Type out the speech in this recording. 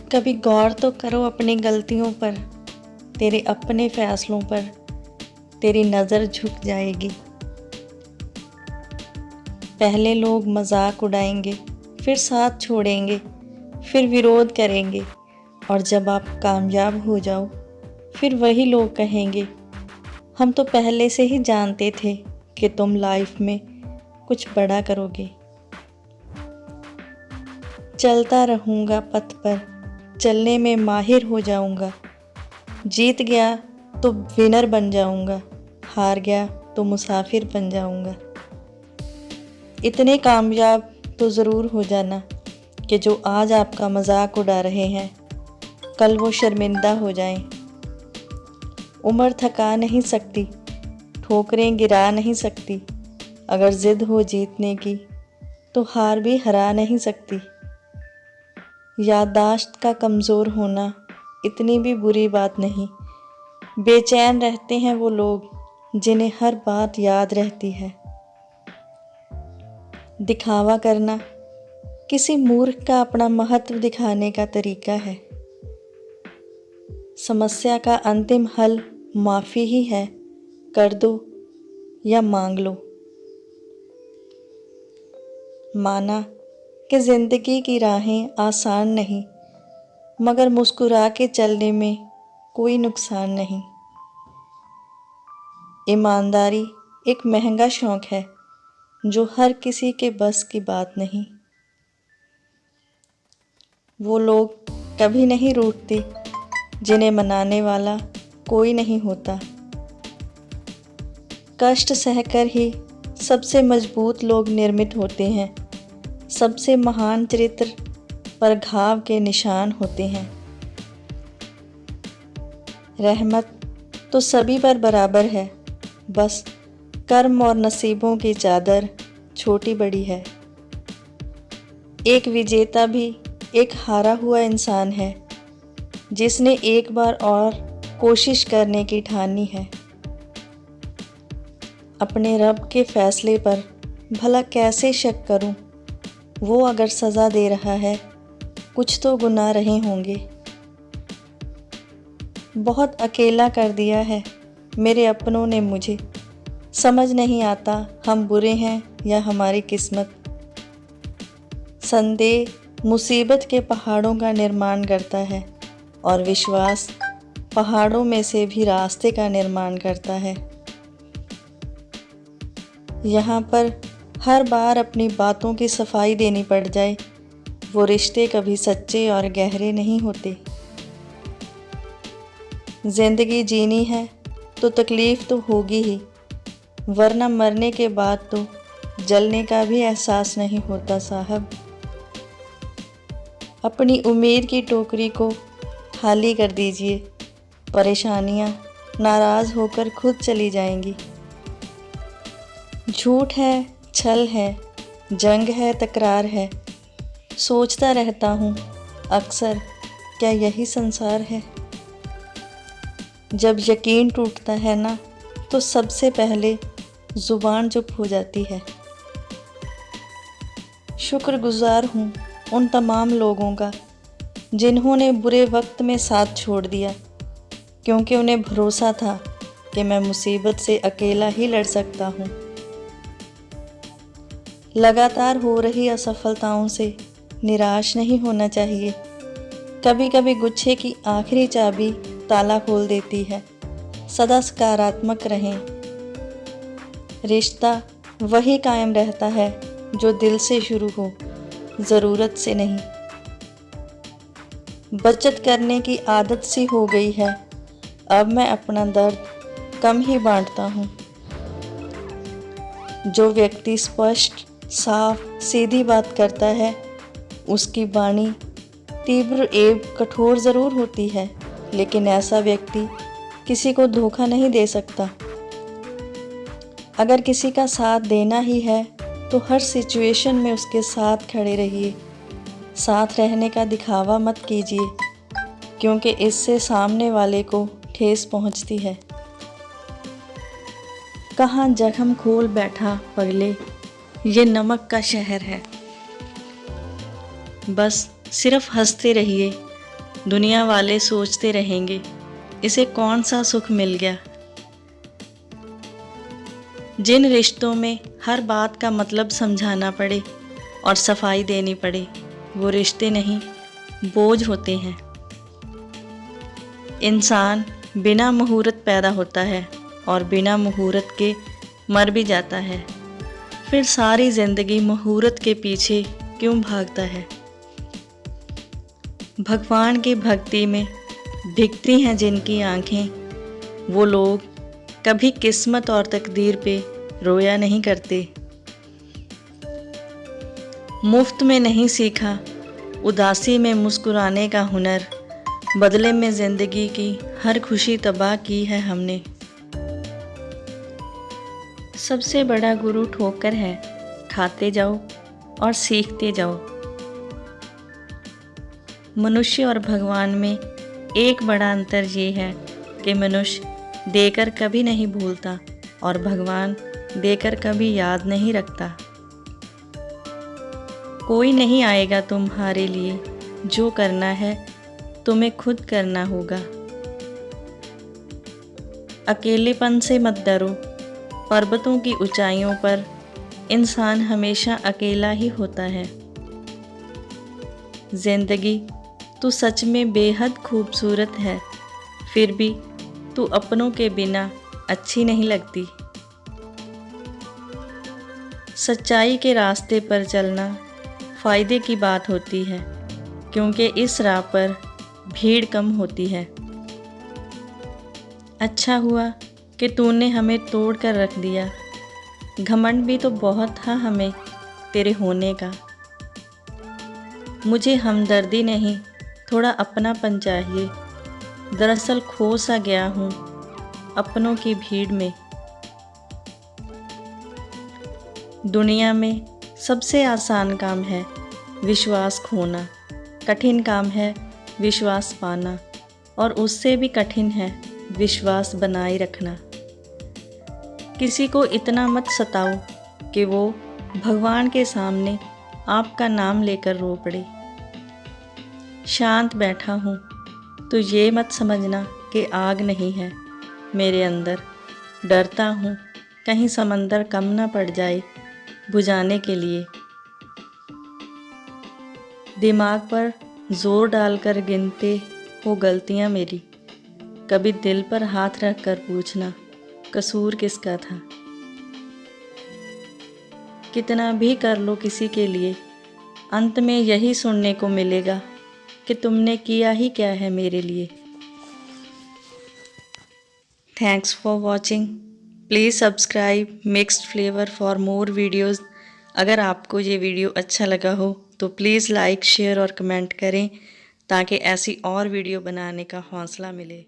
कभी गौर तो करो अपनी गलतियों पर, तेरे अपने फैसलों पर तेरी नज़र झुक जाएगी। पहले लोग मजाक उड़ाएंगे, फिर साथ छोड़ेंगे, फिर विरोध करेंगे, और जब आप कामयाब हो जाओ फिर वही लोग कहेंगे, हम तो पहले से ही जानते थे कि तुम लाइफ में कुछ बड़ा करोगे। चलता रहूँगा पथ पर, चलने में माहिर हो जाऊँगा। जीत गया तो विनर बन जाऊँगा, हार गया तो मुसाफिर बन जाऊँगा। इतने कामयाब तो ज़रूर हो जाना कि जो आज आपका मजाक उड़ा रहे हैं कल वो शर्मिंदा हो जाएं। उम्र थका नहीं सकती, ठोकरें गिरा नहीं सकती, अगर ज़िद हो जीतने की तो हार भी हरा नहीं सकती। याददाश्त का कमज़ोर होना इतनी भी बुरी बात नहीं। बेचैन रहते हैं वो लोग जिन्हें हर बात याद रहती है। दिखावा करना किसी मूर्ख का अपना महत्व दिखाने का तरीका है। समस्या का अंतिम हल माफ़ी ही है, कर दो या मांग लो। माना कि ज़िंदगी की राहें आसान नहीं, मगर मुस्कुरा के चलने में कोई नुकसान नहीं। ईमानदारी एक महंगा शौक़ है जो हर किसी के बस की बात नहीं। वो लोग कभी नहीं रूठते जिन्हें मनाने वाला कोई नहीं होता। कष्ट सहकर ही सबसे मजबूत लोग निर्मित होते हैं। सबसे महान चरित्र पर घाव के निशान होते हैं। रहमत तो सभी पर बराबर है, बस कर्म और नसीबों की चादर छोटी बड़ी है। एक विजेता भी एक हारा हुआ इंसान है जिसने एक बार और कोशिश करने की ठानी है। अपने रब के फैसले पर भला कैसे शक करूं? वो अगर सज़ा दे रहा है कुछ तो गुनाह रहे होंगे। बहुत अकेला कर दिया है मेरे अपनों ने मुझे, समझ नहीं आता हम बुरे हैं या हमारी किस्मत। संदेह मुसीबत के पहाड़ों का निर्माण करता है और विश्वास पहाड़ों में से भी रास्ते का निर्माण करता है। यहाँ पर हर बार अपनी बातों की सफाई देनी पड़ जाए, वो रिश्ते कभी सच्चे और गहरे नहीं होते। ज़िंदगी जीनी है तो तकलीफ़ तो होगी ही, वरना मरने के बाद तो जलने का भी एहसास नहीं होता साहब। अपनी उम्मीद की टोकरी को खाली कर दीजिए, परेशानियाँ नाराज़ होकर खुद चली जाएंगी। झूठ है, छल है, जंग है, तकरार है, सोचता रहता हूँ अक्सर क्या यही संसार है। जब यकीन टूटता है ना तो सबसे पहले ज़ुबान चुप हो जाती है। शुक्रगुज़ार हूँ उन तमाम लोगों का जिन्होंने बुरे वक्त में साथ छोड़ दिया, क्योंकि उन्हें भरोसा था कि मैं मुसीबत से अकेला ही लड़ सकता हूँ। लगातार हो रही असफलताओं से निराश नहीं होना चाहिए। कभी कभी गुच्छे की आखिरी चाबी ताला खोल देती है। सदा सकारात्मक रहें। रिश्ता वही कायम रहता है जो दिल से शुरू हो, ज़रूरत से नहीं। बचत करने की आदत सी हो गई है, अब मैं अपना दर्द कम ही बांटता हूँ। जो व्यक्ति स्पष्ट, साफ, सीधी बात करता है उसकी वाणी तीव्र एवं कठोर ज़रूर होती है, लेकिन ऐसा व्यक्ति किसी को धोखा नहीं दे सकता। अगर किसी का साथ देना ही है तो हर सिचुएशन में उसके साथ खड़े रहिए। साथ रहने का दिखावा मत कीजिए, क्योंकि इससे सामने वाले को ठेस पहुंचती है। कहाँ जख्म खोल बैठा पगले, ये नमक का शहर है। बस सिर्फ हंसते रहिए, दुनिया वाले सोचते रहेंगे इसे कौन सा सुख मिल गया। जिन रिश्तों में हर बात का मतलब समझाना पड़े और सफाई देनी पड़े, वो रिश्ते नहीं, बोझ होते हैं। इंसान बिना मुहूर्त पैदा होता है और बिना मुहूर्त के मर भी जाता है। फिर सारी जिंदगी मुहूर्त के पीछे क्यों भागता है। भगवान की भक्ति में भीगती हैं जिनकी आंखें, वो लोग कभी किस्मत और तकदीर पे रोया नहीं करते। मुफ्त में नहीं सीखा उदासी में मुस्कुराने का हुनर, बदले में जिंदगी की हर खुशी तबाह की है हमने। सबसे बड़ा गुरु ठोकर है, खाते जाओ और सीखते जाओ। मनुष्य और भगवान में एक बड़ा अंतर ये है कि मनुष्य देकर कभी नहीं भूलता और भगवान देकर कभी याद नहीं रखता। कोई नहीं आएगा तुम्हारे लिए, जो करना है तुम्हें खुद करना होगा। अकेलेपन से मत डरो, पर्वतों की ऊंचाइयों पर इंसान हमेशा अकेला ही होता है। जिंदगी तू सच में बेहद खूबसूरत है, फिर भी तू अपनों के बिना अच्छी नहीं लगती। सच्चाई के रास्ते पर चलना फ़ायदे की बात होती है, क्योंकि इस राह पर भीड़ कम होती है। अच्छा हुआ कि तूने हमें तोड़ कर रख दिया, घमंड भी तो बहुत था हमें तेरे होने का। मुझे हमदर्दी नहीं, थोड़ा अपनापन चाहिए, दरअसल खो सा गया हूँ अपनों की भीड़ में। दुनिया में सबसे आसान काम है विश्वास खोना, कठिन काम है विश्वास पाना, और उससे भी कठिन है विश्वास बनाए रखना। किसी को इतना मत सताओ कि वो भगवान के सामने आपका नाम लेकर रो पड़े। शांत बैठा हूँ तो ये मत समझना कि आग नहीं है मेरे अंदर। डरता हूँ कहीं समंदर कम ना पड़ जाए बुझाने के लिए। दिमाग पर जोर डालकर गिनते हो गलतियाँ मेरी, कभी दिल पर हाथ रख कर पूछना कसूर किसका था। कितना भी कर लो किसी के लिए, अंत में यही सुनने को मिलेगा कि तुमने किया ही क्या है मेरे लिए। Thanks for watching. Please subscribe mixed flavour for more videos. अगर आपको ये वीडियो अच्छा लगा हो तो प्लीज़ लाइक, शेयर और कमेंट करें ताकि ऐसी और वीडियो बनाने का हौसला मिले।